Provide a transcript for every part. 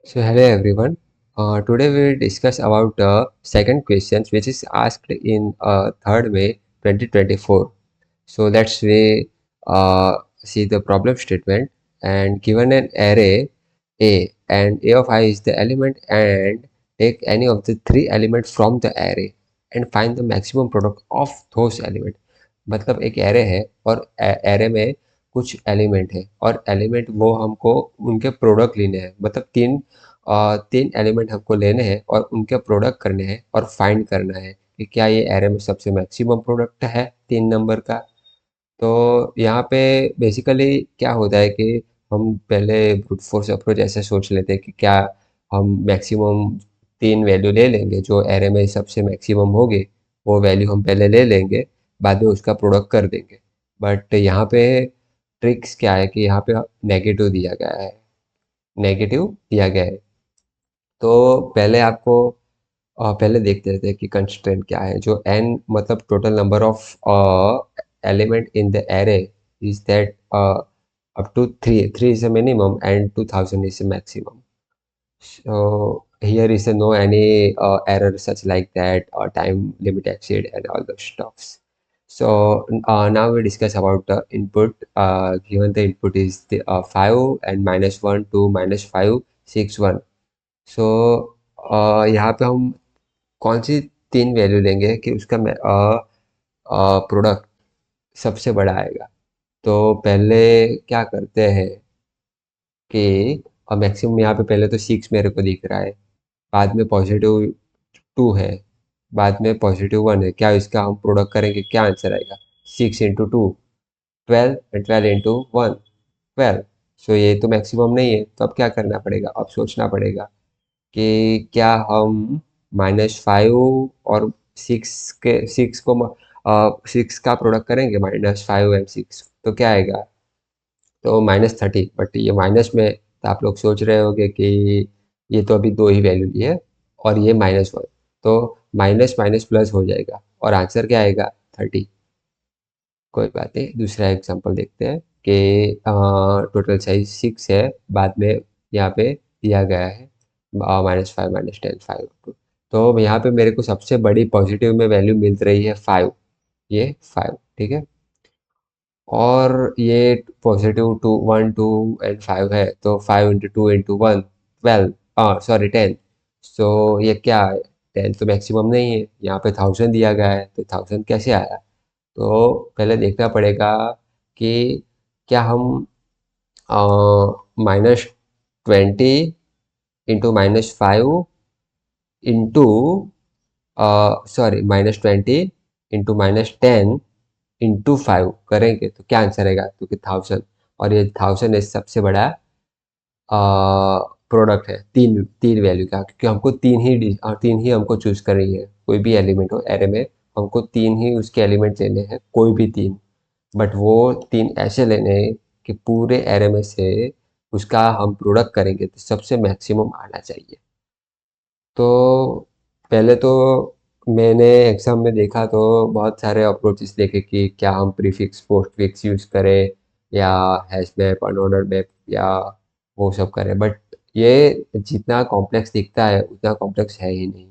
So hello everyone. Today we will discuss about second questions which is asked in 3rd May 2024. So let's we see the problem statement and given an array A and A of I is the element and take any of the three elements from the array and find the maximum product of those element. मतलब एक array है और array में कुछ element है और element वो हमको उनके प्रोडक्ट लेने हैं मतलब तीन एलिमेंट हमको लेने हैं और उनके प्रोडक्ट करने हैं और फाइंड करना है कि क्या ये एरे में सबसे मैक्सिमम प्रोडक्ट है 3 नंबर का। तो यहाँ पे बेसिकली क्या होता है कि हम पहले ब्रूट फोर्स अप्रोच ऐसे सोच लेते हैं कि क्या हम मैक्सिमम तीन वैल्यू ले लेंगे जो एरे में सबसे मैक्सिमम होगी, वो वैल्यू हम पहले ले लेंगे, बाद में उसका प्रोडक्ट कर देंगे। बट यहाँ पे ट्रिक्स क्या है कि यहाँ पे नेगेटिव दिया गया है। तो पहले आपको पहले देखते थे कि कंस्ट्रेंट क्या है। जो n मतलब total number of element in the array is that up to 3 is a minimum and 2000 is a maximum. So here is a no any error such like that or time limit exceed and all those stuffs. So now we discuss about the input. Given the input is the 5 and -1 2 -5 6 1. सो यहाँ पे हम कौन सी तीन value लेंगे कि उसका product सबसे बड़ा आएगा। तो पहले क्या करते हैं कि मैक्सिमम यहाँ पे पहले तो 6 मेरे को दिख रहा है, बाद में +2 है, बाद में +1 है। क्या इसका हम प्रोडक्ट करेंगे, क्या आंसर आएगा? 6 × 2 12 एंड 12 × 1 12। सो ये तो मैक्सिमम नहीं है, तो अब क्या करना पड़ेगा? अब सोचना पड़ेगा कि क्या हम -5 और 6 का प्रोडक्ट करेंगे, -5 एंड 6 तो क्या आएगा? तो -30। बट ये माइनस में तो आप लोग सोच रहे होंगे कि ये तो अभी दो ही वैल्यू ली है और ये -1, तो माइनस माइनस प्लस हो जाएगा और आंसर क्या आएगा? 30। कोई बात नहीं, दूसरा एग्जांपल देखते हैं कि टोटल साइज 6 है, बाद में यहाँ पे दिया गया है -5 -10 5 तो यहाँ पे मेरे को सबसे बड़ी पॉजिटिव में वैल्यू मिल रही है 5। ये 5 ठीक है, और ये पॉजिटिव 2 1 2 एंड 5 है, तो 5 × 2 × 1 12, सॉरी 10। सो ये क्या है? 10 तो मैक्सिमम नहीं है, यहाँ पे 1000 दिया गया है, तो 1000 कैसे आया? तो पहले देखना पड़ेगा कि क्या हम -20 into -5 into sorry -20 into -10 into 5 करेंगे तो क्या आंसर आएगा? क्योंकि 1000 और ये 1000 है सबसे बड़ा प्रोडक्ट है तीन तीन वैल्यू का, क्योंकि हमको तीन ही हमको चूज करनी है। कोई भी एलिमेंट हो एरे में, हमको तीन ही उसके एलिमेंट लेने हैं, कोई भी तीन। बट वो तीन ऐसे लेने हैं कि पूरे एरे में से उसका हम प्रोडक्ट करेंगे तो सबसे मैक्सिमम आना चाहिए। तो पहले तो मैंने एग्जाम में देखा तो बहुत सारे अप्रोचेस देखे कि क्या हम प्रीफिक्स पोस्टफिक्स यूज़ करें या हैश मैप अनऑर्डर्ड मैप या वो सब करें। बट ये जितना कॉम्प्लेक्स दिखता है उतना कॉम्प्लेक्स है ही नहीं।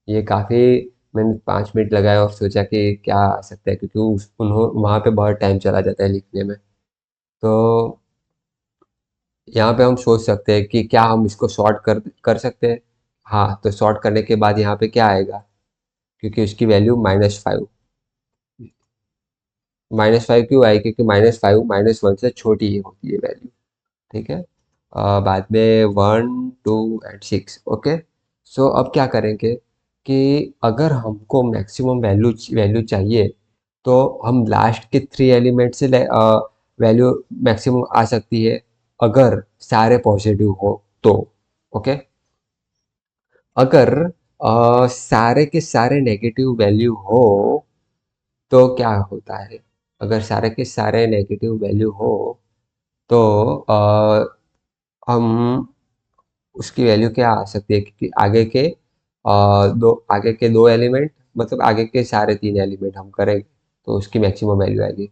ये काफ़ी, मैंने 5 मिनट लगाए और सोचा कि क्या आ सकता है, क्योंकि वहाँ पे बहुत टाइम चला जाता है लिखने में। तो यहाँ पे हम सोच सकते हैं कि क्या हम इसको शॉर्ट कर कर सकते हैं। हाँ, तो शॉर्ट करने के बाद यहाँ पे क्या आएगा? क्योंकि उसकी वैल्यू -5, -5 क्यों आई? क्योंकि -5 -1 से छोटी ही होती है वैल्यू। ठीक है, बाद में 1 2 एंड 6। ओके, सो अब क्या करेंगे कि अगर हमको मैक्सिमम वैल्यू वैल्यू चाहिए तो हम लास्ट के 3 एलिमेंट से वैल्यू मैक्सिमम आ सकती है अगर सारे पॉजिटिव हो तो। ओके, अगर सारे के सारे नेगेटिव वैल्यू हो तो क्या होता है? अगर सारे के सारे नेगेटिव वैल्यू हो तो हम उसकी वैल्यू क्या आ सकती है? क्योंकि आगे के दो एलिमेंट मतलब आगे के सारे 3 एलिमेंट हम करेंगे तो उसकी मैक्सिमम वैल्यू आएगी।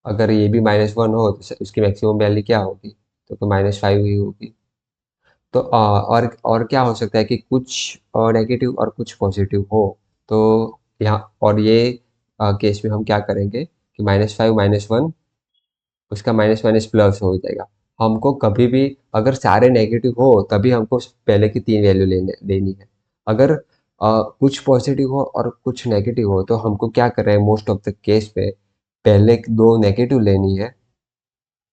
अगर ये भी -1 हो तो उसकी मैक्सिमम वैल्यू क्या होगी? तो -5 ही होगी। तो और क्या हो सकता है कि कुछ नेगेटिव और कुछ पॉजिटिव हो। तो यहाँ और ये केस में हम क्या करेंगे कि -5 -1 उसका माइनस माइनस प्लस हो जाएगा। हमको कभी भी अगर सारे नेगेटिव हो तभी हमको पहले की 3 वैल्यू लेने लेनी है। अगर कुछ पॉजिटिव हो और कुछ नेगेटिव हो तो हमको क्या करना है मोस्ट ऑफ द केस में पहले 2 नेगेटिव लेनी है,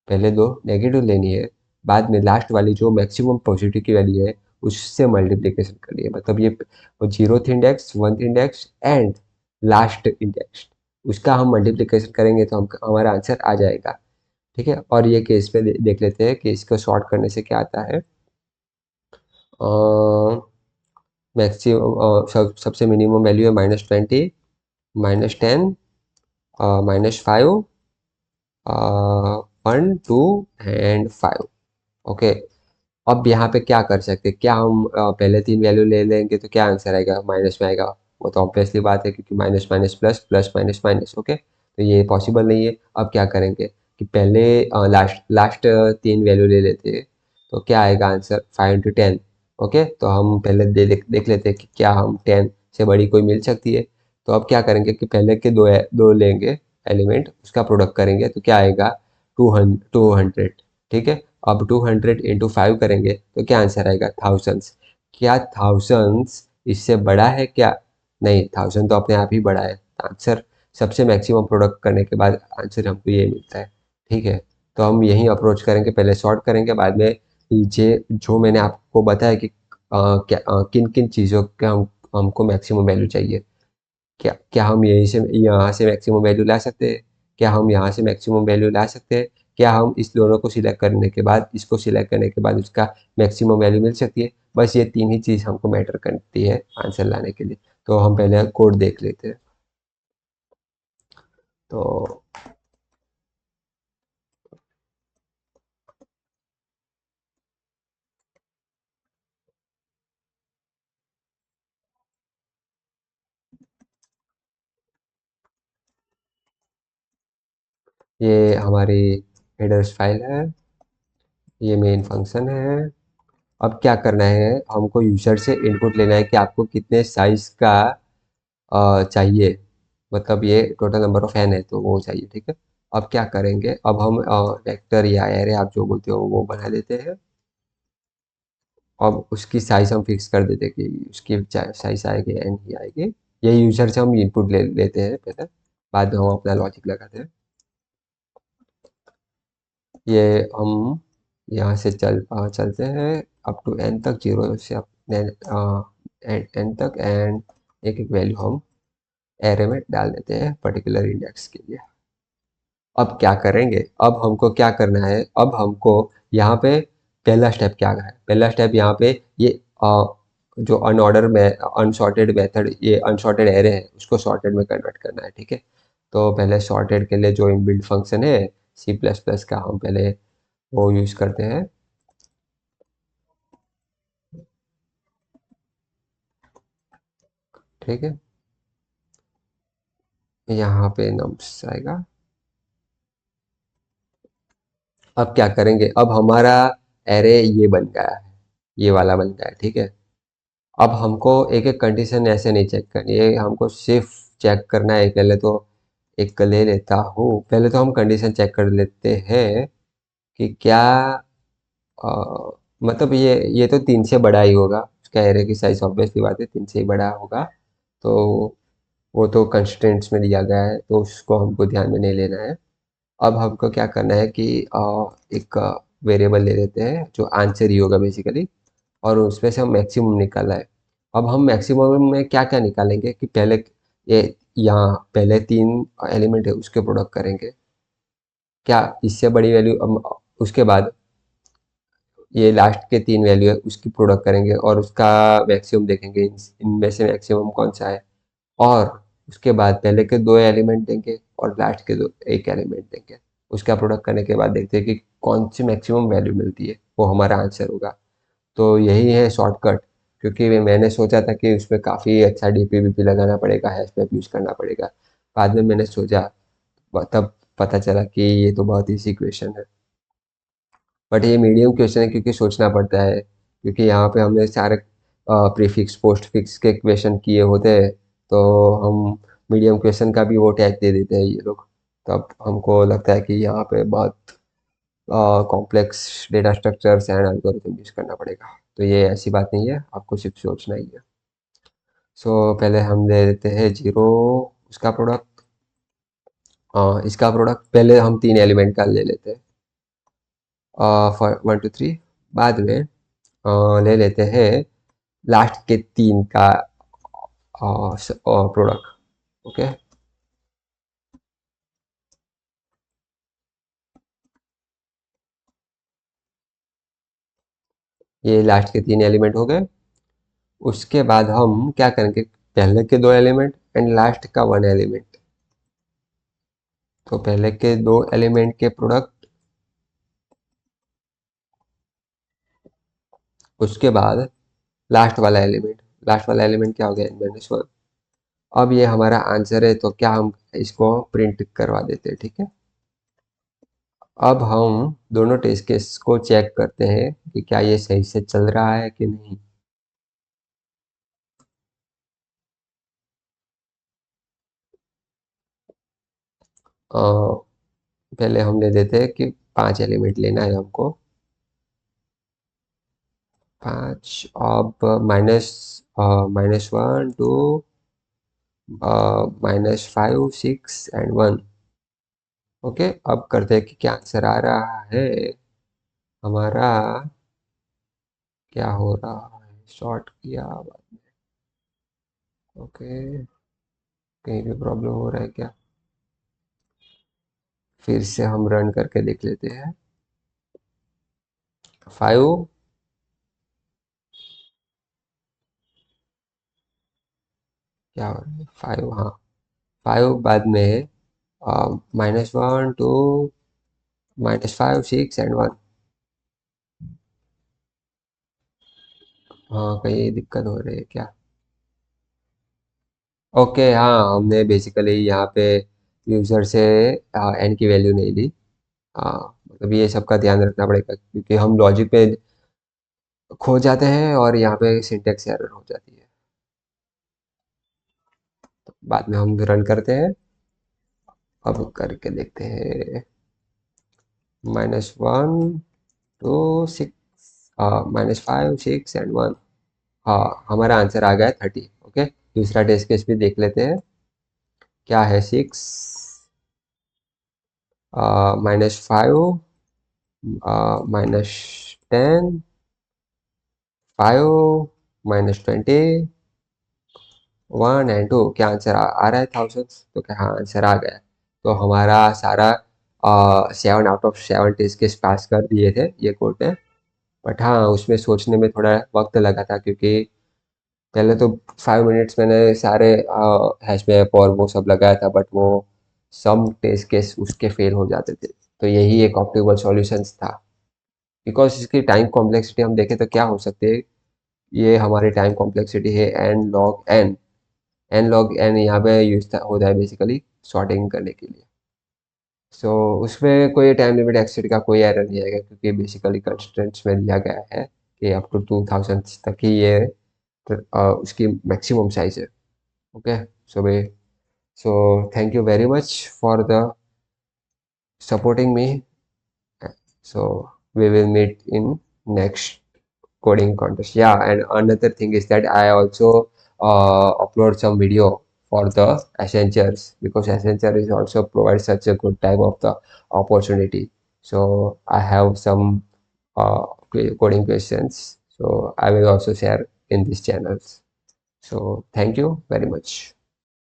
पहले 2 नेगेटिव लेनी है, बाद में लास्ट वाली जो मैक्सिमम पॉजिटिव की वैल्यू है उससे मल्टीप्लिकेशन करनी है। मतलब ये 0th index, 1th index and last index उसका हम मल्टीप्लिकेशन करेंगे तो हम हमारा आंसर आ जाएगा। ठीक है, और ये केस पे देख लेते हैं कि इसको सॉर्ट करने से क्या आता है। मैक्सिमम सबसे मिनिमम वैल्यू है -20, -10, -5, 1 2 एंड 5। ओके, अब यहाँ पे क्या कर सकते हैं, क्या हम पहले 3 वैल्यू ले लेंगे तो क्या आंसर आएगा, माइनस में आएगा। वो तो ऑब्वियसली बात है क्योंकि minus minus plus, plus minus minus. Okay, तो ये पॉसिबल नहीं है। अब क्या करेंगे कि पहले लास्ट लास्ट 3 वैल्यू ले लेते हैं तो क्या आएगा आंसर, 5 × 10। ओके, तो हम पहले देख लेते हैं कि क्या हम 10 से बड़ी कोई मिल सकती है। तो अब क्या करेंगे कि पहले के दो लेंगे एलिमेंट, उसका प्रोडक्ट करेंगे तो क्या आएगा, 200। ठीक है, अब 200 × 5 करेंगे तो क्या आंसर आएगा, थाउजेंड्स। क्या थाउजेंड्स इससे बड़ा है क्या, नहीं, थाउजेंड तो अपने आप ही बड़ा है। आंसर सबसे मैक्सिमम प्रोडक्ट करने के बाद आंसर हमको ये मिलता है। ठीक है, तो हम यही अप्रोच करेंगे, पहले सॉर्ट करेंगे, बाद में ये जो मैंने आपको बताया कि क्या किन किन चीज़ों के हमको मैक्सिमम वैल्यू चाहिए। क्या क्या हम यहीं से यहाँ से मैक्सिमम वैल्यू ला सकते हैं, क्या हम यहाँ से मैक्सिमम वैल्यू ला सकते हैं, क्या हम इस दोनों को सिलेक्ट करने के बाद इसको सिलेक्ट करने के बाद उसका मैक्सिमम वैल्यू मिल सकती है। बस ये 3 ही चीज़ हमको मैटर करती है आंसर लाने के लिए। तो हम पहले कोड देख लेते हैं। तो ये हमारी हेडर्स फाइल है, ये मेन फंक्शन है। अब क्या करना है, हमको यूजर से इनपुट लेना है कि आपको कितने साइज का चाहिए। मतलब ये टोटल नंबर ऑफ एन है तो वो चाहिए। ठीक है, अब क्या करेंगे, अब हम वेक्टर या एरे आप जो बोलते हो वो बना देते हैं। अब उसकी साइज हम फिक्स कर देते हैं कि उसकी साइज आएगी एन ही आएगी। ये यूजर से हम इनपुट ले लेते हैं पहले, बाद में हम अपना लॉजिक लगाते हैं। ये हम यहाँ से चलते हैं अप टू एन तक, 0 से अप एन तक, एंड एक एक वैल्यू हम एरे में डाल देते हैं पर्टिकुलर इंडेक्स के लिए। अब क्या करेंगे, अब हमको क्या करना है, अब हमको यहाँ पे पहला स्टेप क्या है, पहला स्टेप यहाँ पे ये जो अनऑर्डर में अनसॉर्टेड मेथड, ये अनसॉर्टेड एरे है उसको सॉर्टेड में कन्वर्ट करना है। ठीक है, तो पहले सॉर्टेड के लिए जो इनबिल्ट फंक्शन है सी प्लस प्लस का, हम पहले वो यूज़ करते हैं। ठीक है, यहाँ पे नम्स आएगा। अब क्या करेंगे, अब हमारा एरे ये बन गया है, ये वाला बन गया है। ठीक है, अब हमको एक एक कंडीशन ऐसे नहीं चेक करनी है, हमको सिर्फ चेक करना है। पहले तो एक ले लेता हूँ, पहले तो हम कंडीशन चेक कर लेते हैं कि क्या मतलब ये तो 3 से बड़ा ही होगा, उसका एरे की साइज ऑब्वियसली बात है 3 से ही बड़ा होगा। तो वो तो कंस्ट्रेंट्स में दिया गया है तो उसको हमको ध्यान में नहीं लेना है। अब हमको क्या करना है कि एक वेरिएबल ले लेते हैं जो आंसर ही होगा बेसिकली, और उसमें से हम मैक्सिमम निकाला है। अब हम मैक्सिमम में क्या क्या निकालेंगे कि पहले ये यहाँ पहले 3 एलिमेंट है उसके प्रोडक्ट करेंगे, क्या इससे बड़ी वैल्यू, उसके बाद ये लास्ट के 3 वैल्यू है उसकी प्रोडक्ट करेंगे और उसका मैक्सिमम देखेंगे, इनमें से मैक्सिमम कौन सा है। और उसके बाद पहले के 2 एलिमेंट देंगे और लास्ट के 2 एक एलिमेंट देंगे। उसका प्रोडक्ट करने के बाद देखते हैं कि कौन सी मैक्सिमम वैल्यू मिलती है, वो हमारा आंसर होगा। तो यही है शॉर्टकट, क्योंकि मैंने सोचा था कि उसमें काफ़ी अच्छा डीपी वीपी लगाना पड़ेगा, हैश टैग यूज़ करना पड़ेगा। बाद में मैंने सोचा, तब पता चला कि ये तो बहुत ईजी क्वेश्चन है। बट ये मीडियम क्वेश्चन है क्योंकि सोचना पड़ता है। क्योंकि यहाँ पे हमने सारे प्रीफिक्स पोस्ट फिक्स के क्वेश्चन किए होते हैं, तो हम मीडियम क्वेश्चन का भी वो टैग दे देते हैं ये लोग। तब हमको लगता है कि यहाँ पे बहुत complex data structures and algorithm use करना पड़ेगा। तो ये ऐसी बात नहीं है, आपको सिर्फ सोचना ही है। सो पहले हम ले लेते हैं जीरो, उसका प्रोडक्ट, इसका प्रोडक्ट पहले हम तीन एलिमेंट का ले लेते हैं, वन टू थ्री। बाद में ले लेते हैं लास्ट के तीन का प्रोडक्ट। ओके, ये लास्ट के तीन एलिमेंट हो गए। उसके बाद हम क्या करेंगे, पहले के दो एलिमेंट एंड लास्ट का वन एलिमेंट। तो पहले के दो एलिमेंट के प्रोडक्ट, उसके बाद लास्ट वाला एलिमेंट क्या हो गया, n-1। अब ये हमारा आंसर है, तो क्या हम इसको प्रिंट करवा देते हैं, ठीक है। अब हम दोनों टेस्ट केस को चेक करते हैं कि क्या ये सही से चल रहा है कि नहीं। अ, पहले हम ले लेते हैं कि पांच एलिमेंट लेना है हमको। पांच, अब -1 2 -5 6 एंड 1। ओके, अब करते हैं कि क्या आंसर आ रहा है हमारा। क्या हो रहा है, शॉर्ट किया। ओके, कहीं भी प्रॉब्लम हो रहा है क्या, फिर से हम रन करके देख लेते हैं। 5, क्या हो रहा है, 5, हाँ 5 बाद में -1 2 -5 6 एंड 1। हाँ, कहीं दिक्कत हो रही है क्या। ओके, हाँ हमने बेसिकली यहाँ पे यूज़र से एन की वैल्यू नहीं ली। हाँ, मतलब ये सब का ध्यान रखना पड़ेगा, क्योंकि हम लॉजिक पे खो जाते हैं और यहाँ पे सिंटेक्स एरर हो जाती है। बाद में हम रन करते हैं, अब करके देखते हैं। -1 2 6, -5 6 एंड 1। हाँ, हमारा आंसर आ गया है 30। ओके, दूसरा टेस्ट केस भी देख लेते हैं, क्या है। 6 -5 -10 5 -20 1 एंड 2। क्या आंसर आ रहा है, थाउजेंड्स। तो क्या, हाँ आंसर आ गया है। तो हमारा सारा 7 आउट ऑफ 7 टेस्ट केस पास कर दिए थे ये कोर्ट ने। बट हाँ, उसमें सोचने में थोड़ा वक्त लगा था, क्योंकि पहले तो 5 मिनट्स मैंने सारे हैश मैप और वो सब लगाया था, बट वो सम टेस्ट केस उसके फेल हो जाते थे। तो यही एक ऑप्टिमल सॉल्यूशंस था। बिकॉज इसकी टाइम कॉम्प्लेक्सिटी हम देखें तो क्या हो सकते हैं, ये हमारी टाइम कॉम्प्लेक्सिटी है n log n। n log n यहाँ पे यूज होता है बेसिकली सॉर्टिंग करने के लिए। सो उसमें कोई टाइम लिमिट एक्सीड का कोई एरर नहीं आएगा, क्योंकि बेसिकली कंस्ट्रेंट्स में दिया गया है कि अप टू 2000 तक ही ये उसकी मैक्सिमम साइज है। Okay, so way so thank you very much for the supporting me. So we will meet in next coding contest. Yeah, and another thing is that I also upload some video for the Essentials, because Essential is also provides such a good type of the opportunity. So I have some coding questions. So I will also share in these channels. So thank you very much.